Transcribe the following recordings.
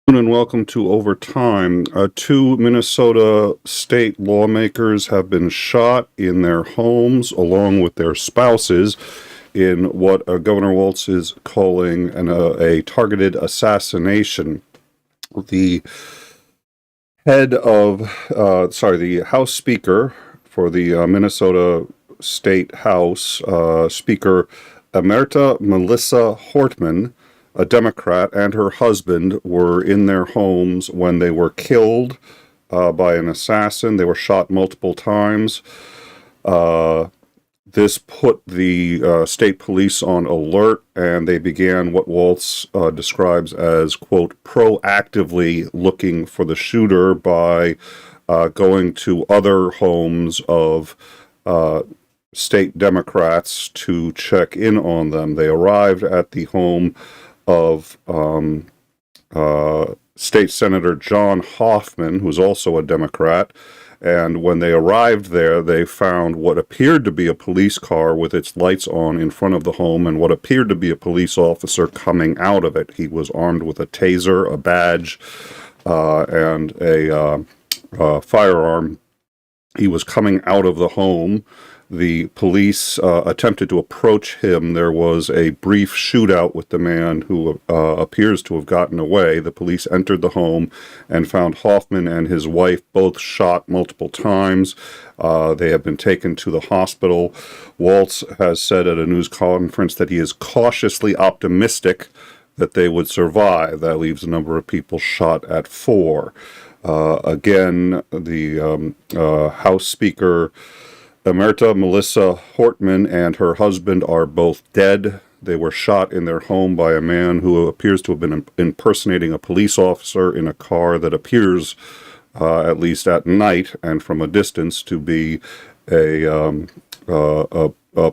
And welcome to Overtime. Two Minnesota state lawmakers have been shot in their homes along with their spouses in what Governor Walz is calling a targeted assassination. The the House Speaker for the Minnesota State House, Speaker Emerita Melissa Hortman, a Democrat, and her husband were in their homes when they were killed by an assassin. They were shot multiple times. This put the state police on alert, and they began what Walz describes as, quote, proactively looking for the shooter by going to other homes of state Democrats to check in on them. They arrived at the home of State Senator John Hoffman, who's also a Democrat, and when they arrived there, they found what appeared to be a police car with its lights on in front of the home and what appeared to be a police officer coming out of it. He was armed with a taser, a badge, and a firearm. He was coming out of the home. The police attempted to approach him. There was a brief shootout with the man who appears to have gotten away. The police entered the home and found Hoffman and his wife both shot multiple times. They have been taken to the hospital. Walz has said at a news conference that he is cautiously optimistic that they would survive. That leaves the number of people shot at 4. Again, the House Speaker Emerita Melissa Hortman and her husband are both dead. They were shot in their home by a man who appears to have been impersonating a police officer in a car that appears, at least at night and from a distance, to be a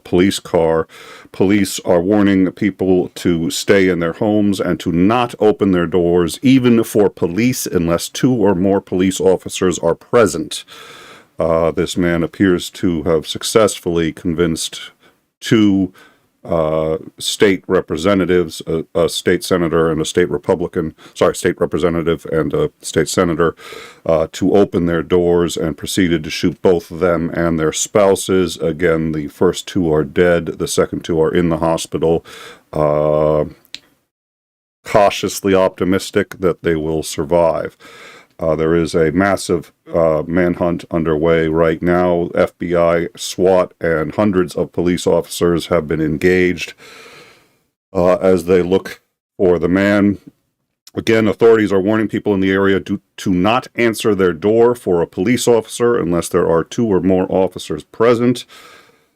police car. Police are warning people to stay in their homes and to not open their doors, even for police, unless 2 or more police officers are present. This man appears to have successfully convinced 2 state representatives, a state senator and a state representative and a state senator, to open their doors and proceeded to shoot both them and their spouses. Again, the first 2 are dead. The second 2 are in the hospital. Cautiously optimistic that they will survive. There is a massive manhunt underway right now. FBI, SWAT, and hundreds of police officers have been engaged as they look for the man. Again, authorities are warning people in the area to not answer their door for a police officer unless there are 2 or more officers present.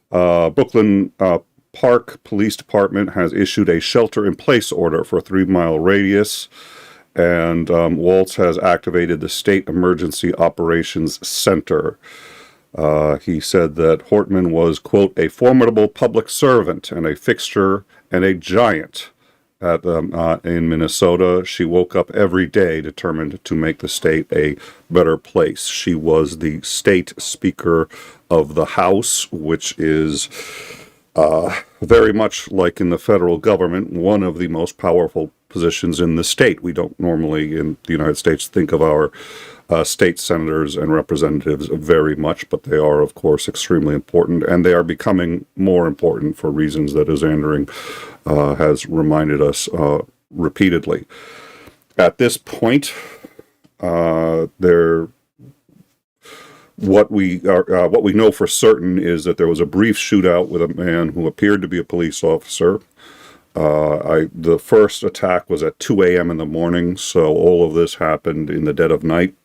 Brooklyn Park Police Department has issued a shelter-in-place order for a 3-mile radius. And Walz has activated the State Emergency Operations Center. He said that Hortman was, quote, a formidable public servant and a fixture and a giant in Minnesota. She woke up every day determined to make the state a better place. She was the state speaker of the House, which is very much like in the federal government, one of the most powerful positions in the state. We don't normally in the United States think of our state senators and representatives very much, but they are, of course, extremely important, and they are becoming more important for reasons that 𝐒𝐻𝐿𝐴𝐻𝐿 has reminded us repeatedly. At this point, what we know for certain is that there was a brief shootout with a man who appeared to be a police officer. The first attack was at 2 a.m. in the morning, so all of this happened in the dead of night.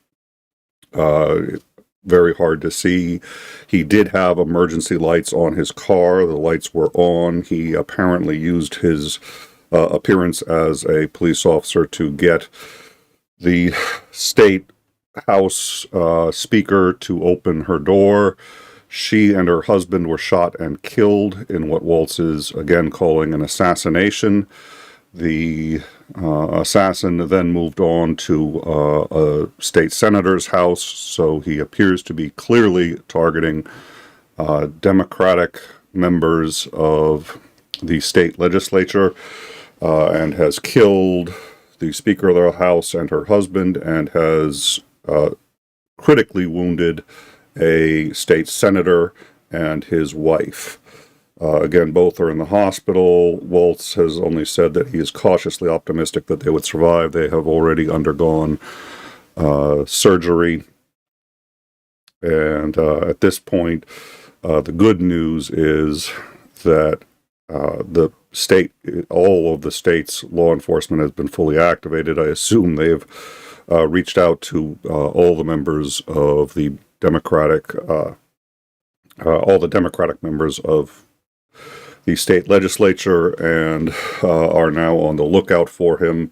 Very hard to see. He did have emergency lights on his car. The lights were on. He apparently used his appearance as a police officer to get the state House Speaker to open her door. She and her husband were shot and killed in what Walz is again calling an assassination. The assassin then moved on to a state senator's house, so he appears to be clearly targeting Democratic members of the state legislature and has killed the Speaker of the House and her husband, and has critically wounded a state senator and his wife. Again, both are in the hospital. Walz has only said that he is cautiously optimistic that they would survive. They have already undergone surgery. And at this point, the good news is that the state, all of the state's law enforcement has been fully activated. I assume they've reached out to all the members of the Democratic, all the Democratic members of the state legislature, and are now on the lookout for him.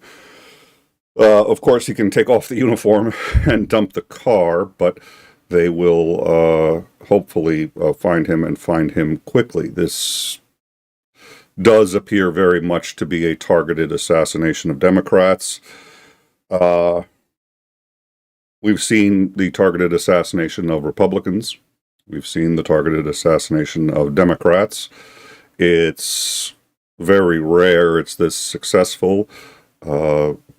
Of course, he can take off the uniform and dump the car, but they will hopefully find him, and find him quickly. This does appear very much to be a targeted assassination of Democrats. We've seen the targeted assassination of Republicans. We've seen the targeted assassination of Democrats. It's very rare it's this successful. Gabby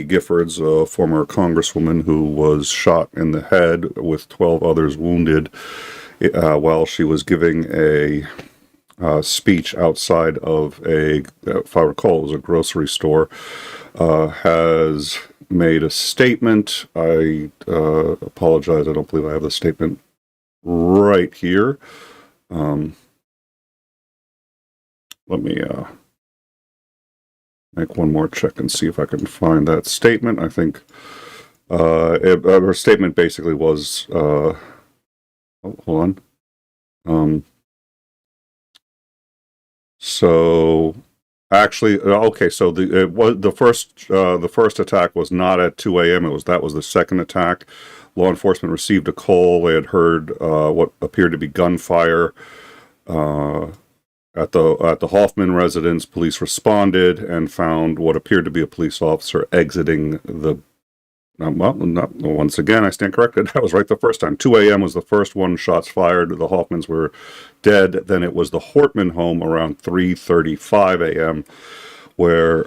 Giffords, a former congresswoman who was shot in the head with 12 others wounded while she was giving a speech outside of a, if I recall, it was a grocery store, has made a statement. I apologize, I don't believe I have the statement right here. Let me make one more check and see if I can find that statement. I think her statement basically was, oh, hold on. So actually, okay. So the first attack was not at 2 a.m. That was the second attack. Law enforcement received a call. They had heard what appeared to be gunfire at the Hoffman residence. Police responded and found what appeared to be a police officer exiting the. Once again, I stand corrected. I was right the first time. 2 a.m. was the first one. Shots fired. The Hoffmans were dead. Then it was the Hortman home around 3:35 a.m. where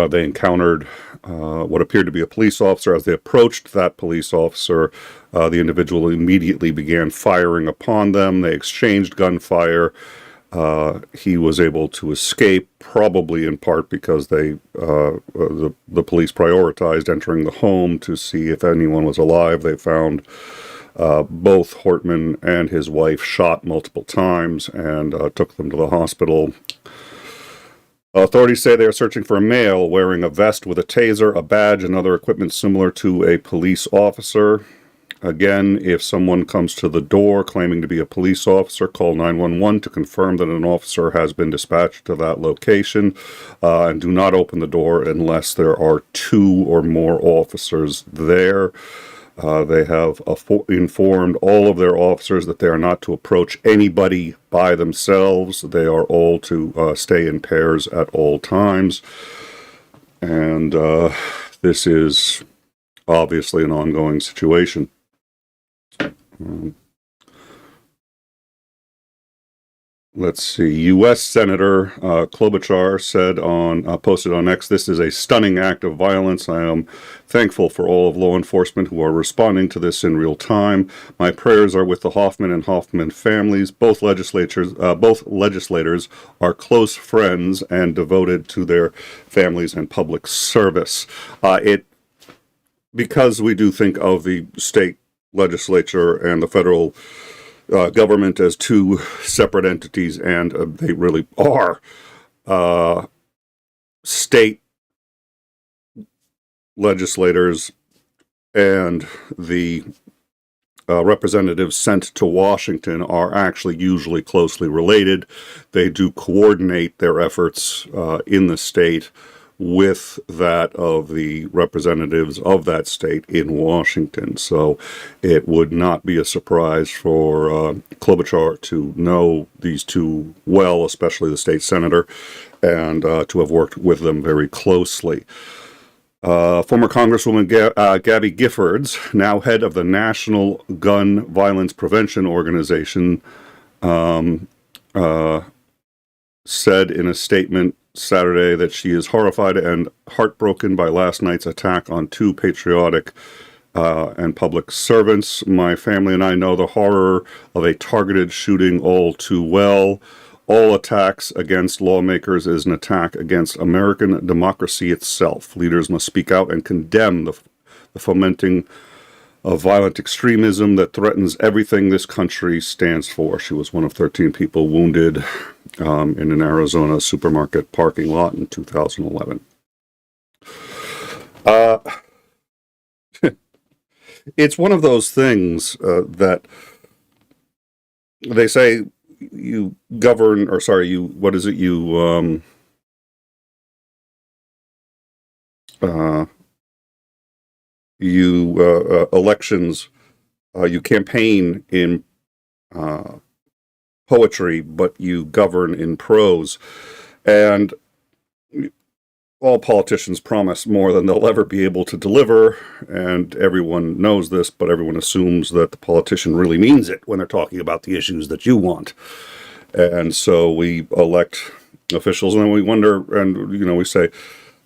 they encountered what appeared to be a police officer. As they approached that police officer, the individual immediately began firing upon them. They exchanged gunfire. He was able to escape, probably in part because the police prioritized entering the home to see if anyone was alive. They found both Hortman and his wife shot multiple times and took them to the hospital. Authorities say they are searching for a male wearing a vest with a taser, a badge, and other equipment similar to a police officer. Again, if someone comes to the door claiming to be a police officer, call 911 to confirm that an officer has been dispatched to that location, and do not open the door unless there are 2 or more officers there. They have informed all of their officers that they are not to approach anybody by themselves. They are all to stay in pairs at all times. And this is obviously an ongoing situation. Let's see. U.S. Senator 𝐒𝐚𝐬 said posted on X, "This is a stunning act of violence. I am thankful for all of law enforcement who are responding to this in real time. My prayers are with the Hoffman and Hoffman families. Both legislators are close friends and devoted to their families and public service." Because we do think of the state legislature and the federal government as 2 separate entities, and they really are. State legislators and the representatives sent to Washington are actually usually closely related. They do coordinate their efforts in the state with that of the representatives of that state in Washington. So it would not be a surprise for 𝐒𝐚𝐬 to know these 2 well, especially the state senator, and to have worked with them very closely. Former Congresswoman Gabby Giffords, now head of the National Gun Violence Prevention Organization, said in a statement Saturday that she is horrified and heartbroken by last night's attack on two patriotic and public servants. My family and I know the horror of a targeted shooting all too well. All attacks against lawmakers is an attack against American democracy itself. Leaders must speak out and condemn the fomenting of violent extremism that threatens everything this country stands for. She was one of 13 people wounded in an Arizona supermarket parking lot in 2011. It's one of those things that they say you govern, or sorry, you, what is it, you, elections, you campaign in poetry, but you govern in prose. And all politicians promise more than they'll ever be able to deliver, and everyone knows this, but everyone assumes that the politician really means it when they're talking about the issues that you want. And so we elect officials, and then we wonder, and we say,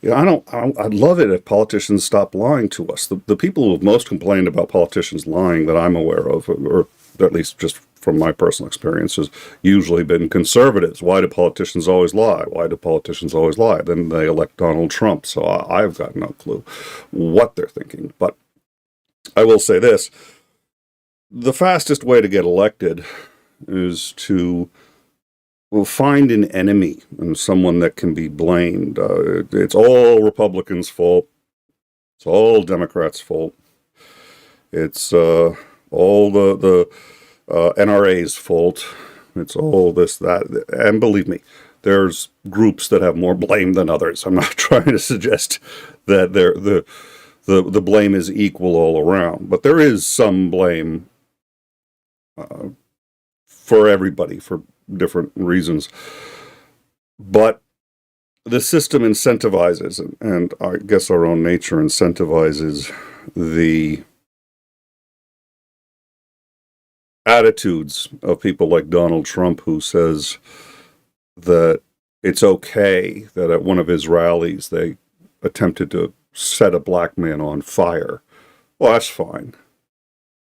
yeah, I'd love it if politicians stopped lying to us. The people who have most complained about politicians lying that I'm aware of, or at least just from my personal experience, has usually been conservatives. Why do politicians always lie? Why do politicians always lie? Then they elect Donald Trump, so I've got no clue what they're thinking. But I will say this. The fastest way to get elected is to find an enemy and someone that can be blamed. It's all Republicans' fault. It's all Democrats' fault. It's all the NRA's fault. It's all this, that. And believe me, there's groups that have more blame than others. I'm not trying to suggest that the blame is equal all around, but there is some blame for everybody for different reasons. But the system incentivizes, and I guess our own nature incentivizes the attitudes of people like Donald Trump, who says that it's okay that at one of his rallies they attempted to set a black man on fire. Well, that's fine.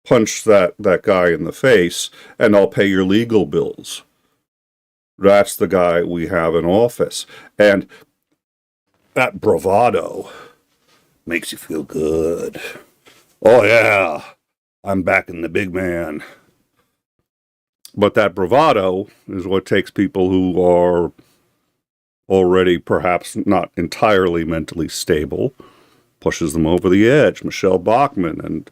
Punch that guy in the face and I'll pay your legal bills. That's the guy we have in office. And that bravado makes you feel good. Oh yeah, I'm backing the big man. But that bravado is what takes people who are already perhaps not entirely mentally stable, pushes them over the edge. Michelle Bachmann and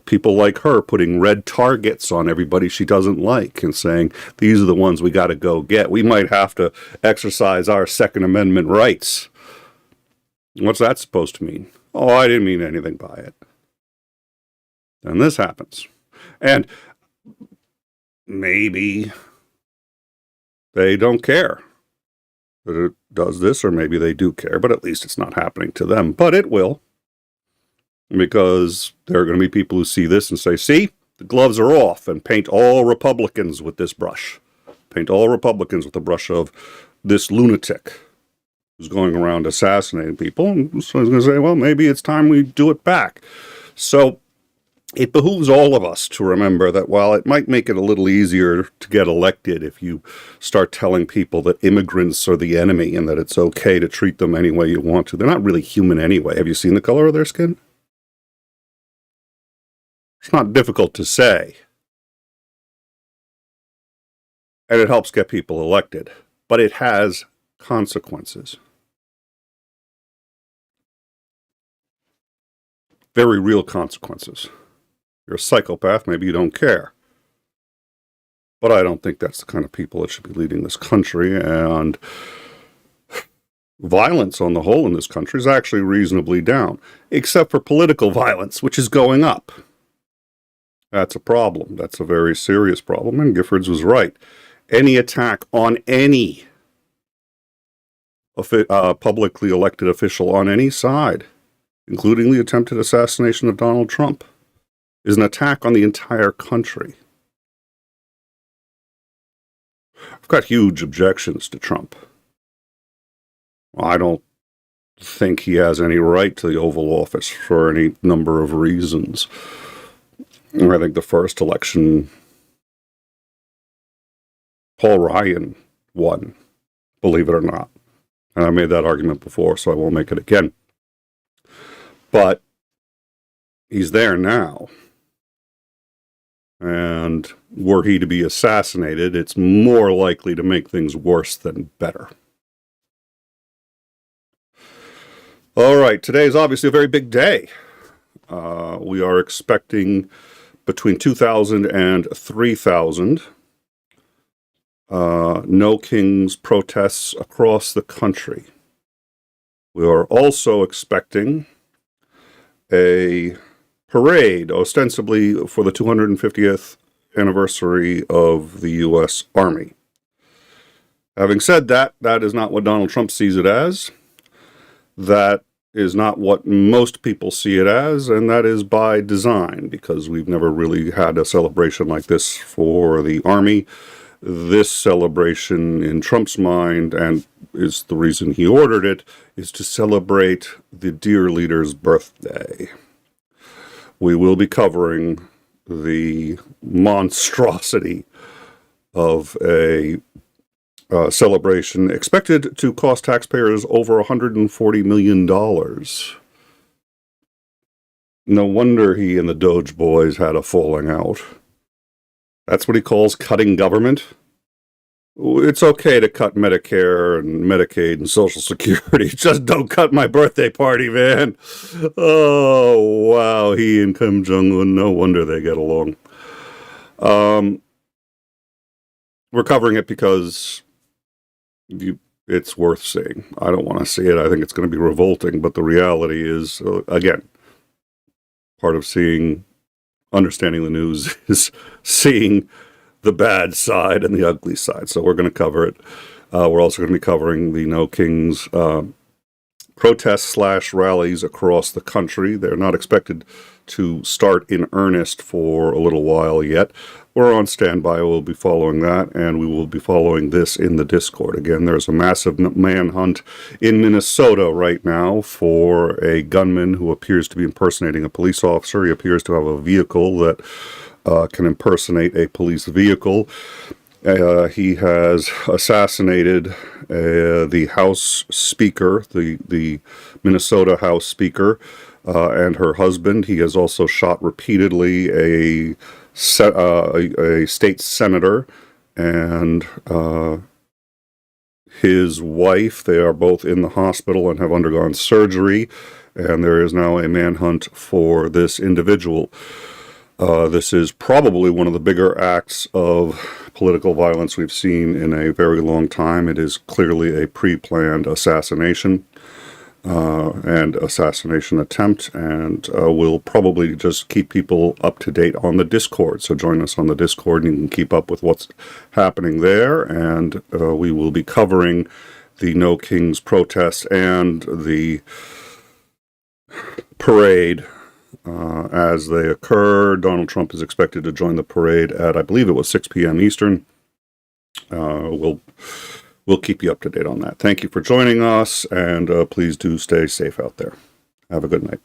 people like her putting red targets on everybody she doesn't like and saying, these are the ones we got to go get. We might have to exercise our Second Amendment rights. What's that supposed to mean? Oh, I didn't mean anything by it. And this happens. And maybe they don't care that it does this, or maybe they do care, but at least it's not happening to them. But it will, because there are going to be people who see this and say, see, the gloves are off, and paint all Republicans with this brush. Paint all Republicans with the brush of this lunatic who's going around assassinating people. And so I was going to say, well, maybe it's time we do it back. So it behooves all of us to remember that while it might make it a little easier to get elected if you start telling people that immigrants are the enemy and that it's okay to treat them any way you want to, they're not really human anyway. Have you seen the color of their skin? It's not difficult to say. And it helps get people elected. But it has consequences. Very real consequences. You're a psychopath, maybe you don't care. But I don't think that's the kind of people that should be leading this country, and violence on the whole in this country is actually reasonably down, except for political violence, which is going up. That's a problem. That's a very serious problem, and Giffords was right. Any attack on any publicly elected official on any side, including the attempted assassination of Donald Trump, is an attack on the entire country. I've got huge objections to Trump. I don't think he has any right to the Oval Office for any number of reasons. I think the first election, Paul Ryan won, believe it or not. And I made that argument before, so I won't make it again. But he's there now. And were he to be assassinated, it's more likely to make things worse than better. All right, today is obviously a very big day. We are expecting between 2,000 and 3,000 No Kings protests across the country. We are also expecting a parade, ostensibly for the 250th anniversary of the U.S. Army. Having said that, that is not what Donald Trump sees it as. That is not what most people see it as, and that is by design, because we've never really had a celebration like this for the Army. This celebration, in Trump's mind, and is the reason he ordered it, is to celebrate the dear leader's birthday. We will be covering the monstrosity of a celebration expected to cost taxpayers over $140 million. No wonder he and the Doge boys had a falling out. That's what he calls cutting government. It's okay to cut Medicare and Medicaid and Social Security. Just don't cut my birthday party, man. Oh, wow. He and Kim Jong-un, no wonder they get along. We're covering it because it's worth seeing. I don't want to see it. I think it's going to be revolting, but the reality is, again, part of understanding the news is seeing the bad side and the ugly side. So we're going to cover it. We're also going to be covering the No Kings protests/rallies across the country. They're not expected to start in earnest for a little while yet. We're on standby. We'll be following that, and we will be following this in the Discord. Again, there's a massive manhunt in Minnesota right now for a gunman who appears to be impersonating a police officer. He appears to have a vehicle that can impersonate a police vehicle. He has assassinated the House Speaker, the Minnesota House Speaker, and her husband. He has also shot repeatedly a state senator and his wife. They are both in the hospital and have undergone surgery, and there is now a manhunt for this individual. This is probably one of the bigger acts of political violence we've seen in a very long time. It is clearly a pre-planned assassination and assassination attempt, and we'll probably just keep people up to date on the Discord. So join us on the Discord and you can keep up with what's happening there, and we will be covering the No Kings protests and the parade as they occur. Donald Trump is expected to join the parade at, I believe it was 6 p.m. Eastern. We'll keep you up to date on that. Thank you for joining us, and please do stay safe out there. Have a good night.